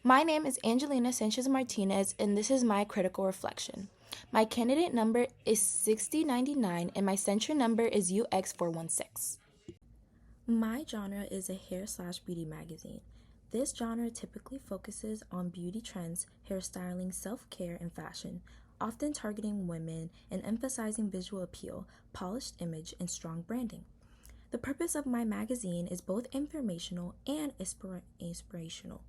My name is Angelina Sanchez Martinez, and this is my critical reflection. My candidate number is 6099, and my censure number is UX416. My genre is a hair/beauty magazine. This genre typically focuses on beauty trends, hairstyling, self-care, and fashion, often targeting women and emphasizing visual appeal, polished image, and strong branding. The purpose of my magazine is both informational and inspirational.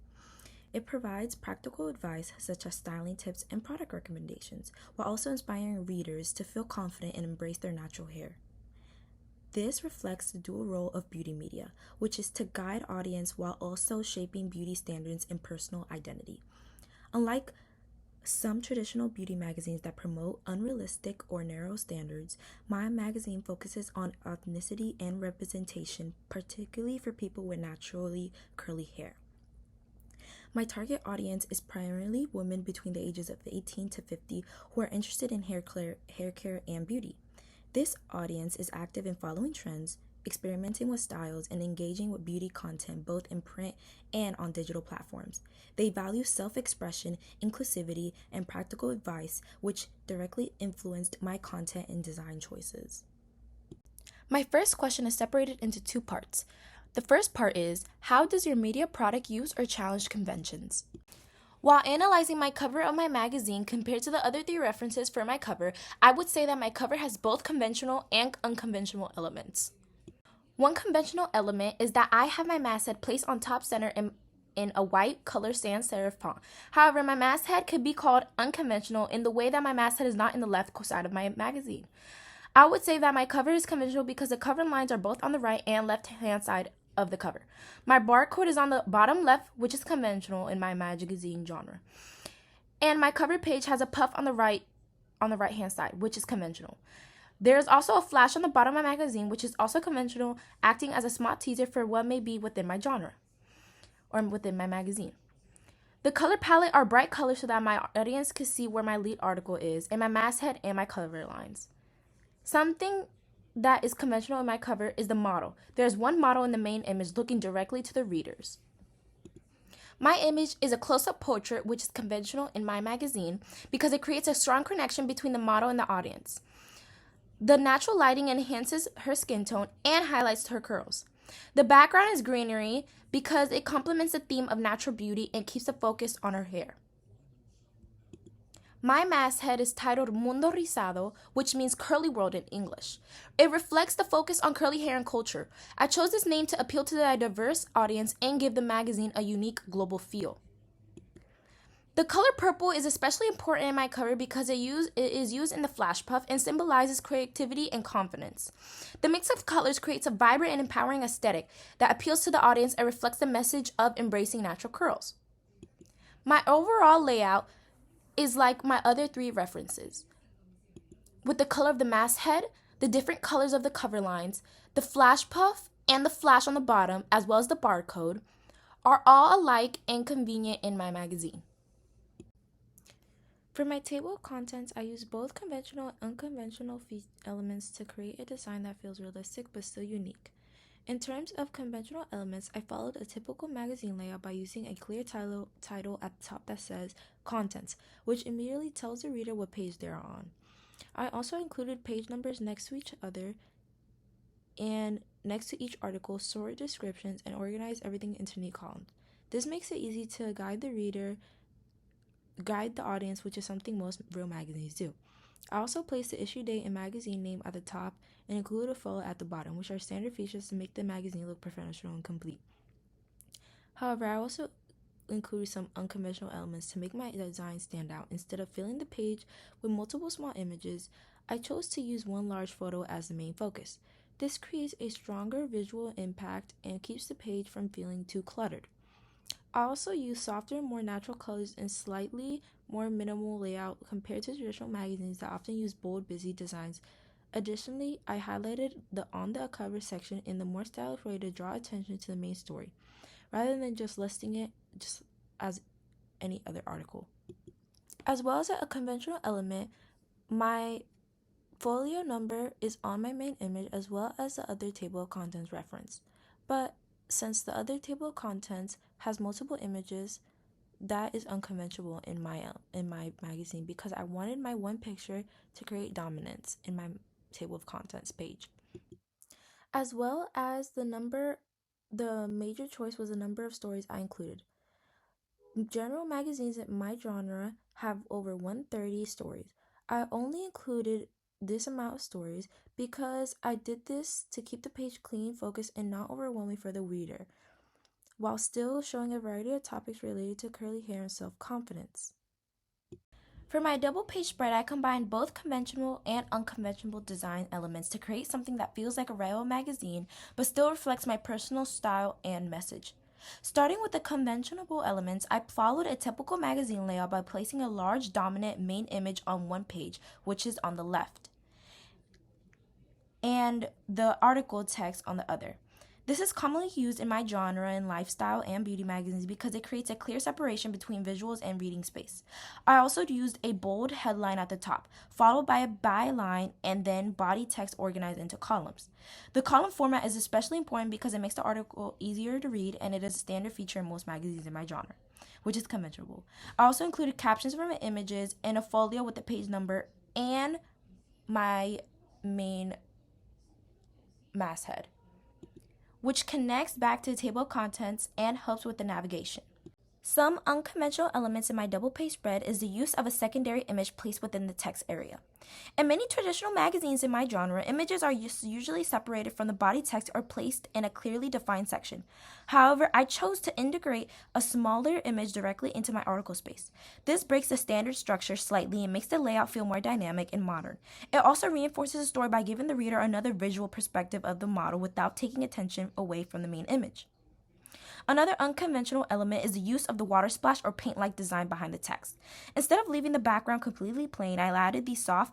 It provides practical advice such as styling tips and product recommendations, while also inspiring readers to feel confident and embrace their natural hair. This reflects the dual role of beauty media, which is to guide audience while also shaping beauty standards and personal identity. Unlike some traditional beauty magazines that promote unrealistic or narrow standards, my magazine focuses on authenticity and representation, particularly for people with naturally curly hair. My target audience is primarily women between the ages of 18 to 50 who are interested in hair care, and beauty. This audience is active in following trends, experimenting with styles, and engaging with beauty content both in print and on digital platforms. They value self expression, inclusivity, and practical advice, which directly influenced my content and design choices. My first question is separated into two parts. The first part is, how does your media product use or challenge conventions? While analyzing my cover of my magazine compared to the other three references for my cover, I would say that my cover has both conventional and unconventional elements. One conventional element is that I have my masthead placed on top center in a white color sans serif font. However, my masthead could be called unconventional in the way that my masthead is not in the left side of my magazine. I would say that my cover is conventional because the cover lines are both on the right and left hand side of the cover. My barcode is on the bottom left, which is conventional in my magazine genre. And my cover page has a puff on the right hand side, which is conventional. There is also a flash on the bottom of my magazine, which is also conventional, acting as a small teaser for what may be within my genre or within my magazine. The color palette are bright colors so that my audience can see where my lead article is, and my masthead and my cover lines. Something that is conventional in my cover is the model. There's one model in the main image looking directly to the readers. My image is a close-up portrait, which is conventional in my magazine because it creates a strong connection between the model and the audience. The natural lighting enhances her skin tone and highlights her curls. The background is greenery because it complements the theme of natural beauty and keeps the focus on her hair. My masthead is titled Mundo Rizado, which means curly world in English. It reflects the focus on curly hair and culture. I chose this name to appeal to the diverse audience and give the magazine a unique global feel. The color purple is especially important in my cover because it is used in the flash puff and symbolizes creativity and confidence. The mix of colors creates a vibrant and empowering aesthetic that appeals to the audience and reflects the message of embracing natural curls. My overall layout is like my other three references, with the color of the masthead, the different colors of the cover lines, the flash puff, and the flash on the bottom, as well as the barcode, are all alike and convenient in my magazine. For my table of contents, I use both conventional and unconventional elements to create a design that feels realistic but still unique. In terms of conventional elements, I followed a typical magazine layout by using a clear title at the top that says Contents, which immediately tells the reader what page they are on. I also included page numbers next to each other and next to each article, sorted descriptions, and organized everything into neat columns. This makes it easy to guide the audience, which is something most real magazines do. I also placed the issue date and magazine name at the top and included a photo at the bottom, which are standard features to make the magazine look professional and complete. However, I also included some unconventional elements to make my design stand out. Instead of filling the page with multiple small images, I chose to use one large photo as the main focus. This creates a stronger visual impact and keeps the page from feeling too cluttered. I also use softer, more natural colors and slightly more minimal layout compared to traditional magazines that often use bold, busy designs. Additionally, I highlighted the on the cover section in the more stylish way to draw attention to the main story, rather than just listing it just as any other article. As well as a conventional element, my folio number is on my main image as well as the other table of contents reference. But since the other table of contents has multiple images, that is unconventional in my magazine because I wanted my one picture to create dominance in my table of contents page. As well as the major choice was the number of stories I included. General magazines in my genre have over 130 stories. I only included this amount of stories because I did this to keep the page clean, focused, and not overwhelming for the reader, while still showing a variety of topics related to curly hair and self-confidence. For my double page spread, I combined both conventional and unconventional design elements to create something that feels like a regular magazine but still reflects my personal style and message. Starting with the conventional elements, I followed a typical magazine layout by placing a large dominant main image on one page, which is on the left, and the article text on the other. This is commonly used in my genre in lifestyle and beauty magazines because it creates a clear separation between visuals and reading space. I also used a bold headline at the top, followed by a byline and then body text organized into columns. The column format is especially important because it makes the article easier to read, and it is a standard feature in most magazines in my genre, which is conventional. I also included captions from the images and a folio with the page number and my main masthead, which connects back to the table of contents and helps with the navigation. Some unconventional elements in my double page spread is the use of a secondary image placed within the text area. In many traditional magazines in my genre, images are usually separated from the body text or placed in a clearly defined section. However, I chose to integrate a smaller image directly into my article space. This breaks the standard structure slightly and makes the layout feel more dynamic and modern. It also reinforces the story by giving the reader another visual perspective of the model without taking attention away from the main image. Another unconventional element is the use of the water splash or paint-like design behind the text. Instead of leaving the background completely plain, I added these soft,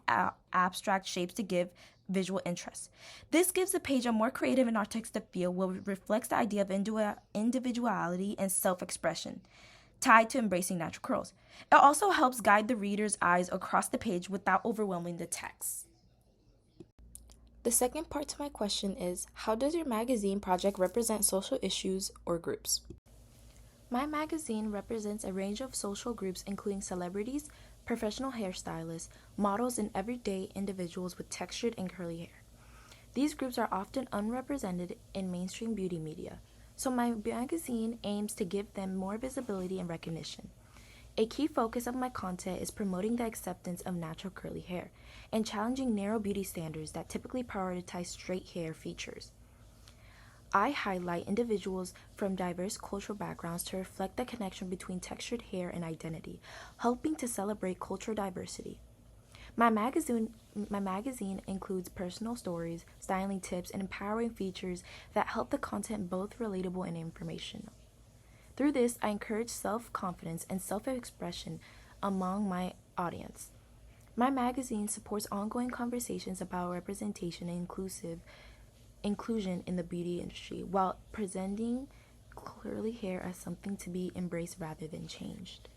abstract shapes to give visual interest. This gives the page a more creative and artistic feel, which reflects the idea of individuality and self-expression, tied to embracing natural curls. It also helps guide the reader's eyes across the page without overwhelming the text. The second part to my question is, how does your magazine project represent social issues or groups? My magazine represents a range of social groups including celebrities, professional hairstylists, models, and everyday individuals with textured and curly hair. These groups are often unrepresented in mainstream beauty media, so my magazine aims to give them more visibility and recognition. A key focus of my content is promoting the acceptance of natural curly hair and challenging narrow beauty standards that typically prioritize straight hair features. I highlight individuals from diverse cultural backgrounds to reflect the connection between textured hair and identity, helping to celebrate cultural diversity. My magazine includes personal stories, styling tips, and empowering features that help the content both relatable and informational. Through this, I encourage self-confidence and self-expression among my audience. My magazine supports ongoing conversations about representation and inclusion in the beauty industry while presenting curly hair as something to be embraced rather than changed.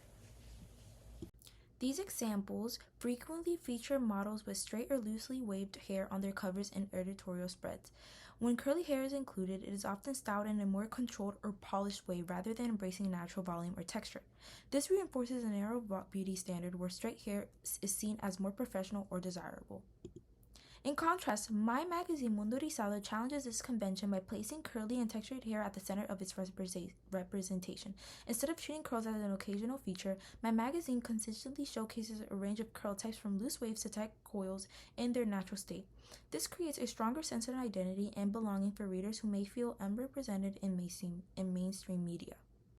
These examples frequently feature models with straight or loosely waved hair on their covers and editorial spreads. When curly hair is included, it is often styled in a more controlled or polished way rather than embracing natural volume or texture. This reinforces a narrow beauty standard where straight hair is seen as more professional or desirable. In contrast, my magazine Mundo Rizado challenges this convention by placing curly and textured hair at the center of its representation. Instead of treating curls as an occasional feature, my magazine consistently showcases a range of curl types from loose waves to tight coils in their natural state. This creates a stronger sense of identity and belonging for readers who may feel unrepresented in mainstream media.